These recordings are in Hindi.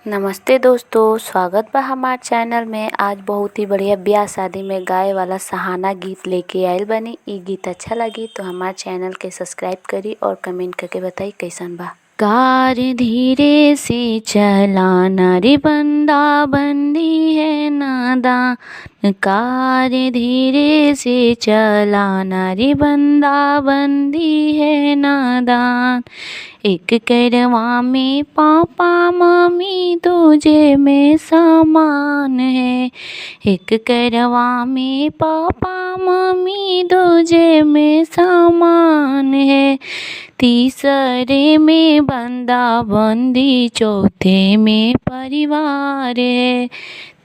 नमस्ते दोस्तों, स्वागत बा हमार चैनल में। आज बहुत ही बढ़िया ब्याह शादी में गाए वाला सहाना गीत लेके आइल बनी। ई गीत अच्छा लगी तो हमार चैनल के सब्सक्राइब करी और कमेंट करके बताई कैसन बा। कार धीरे से चलाना रे बंदा, बंदी है नादान। कार धीरे से चलाना रे बंदा, बंदी है नादान। एक करवा में पापा मम्मी तुझे में समान है। एक करवा में पापा मम्मी तुझे में समान है। तीसरे में बंदा बंदी, चौथे में परिवार है।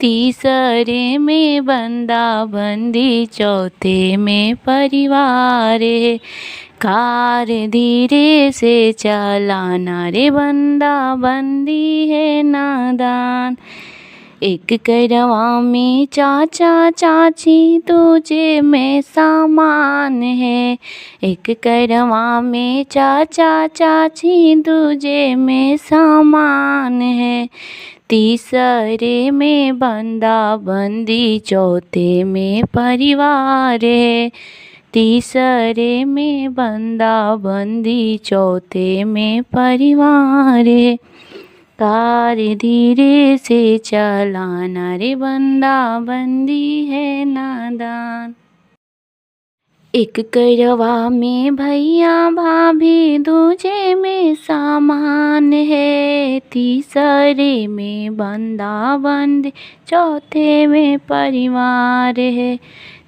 तीसरे में बंदा बंदी, चौथे में परिवार है। कार धीरे से चलाना रे बंदा, बंदी है नादान। एक करवा में चाचा चाची तुझे में सामान है। एक करवा में चाचा चाची तुझे में सामान है। तीसरे में बंदा बंदी, चौथे में परिवार है। तीसरे में बंदा बंदी, चौथे में परिवार है। कार धीरे से चलाना रे बंदा, बंदी है नादान। एक करवा में भैया भाभी दूजे में सामान है। तीसरे में बंदा बंदी, चौथे में परिवार है।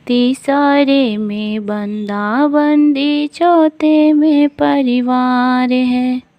तीसरे में बंदा बंदी, चौथे में परिवार है।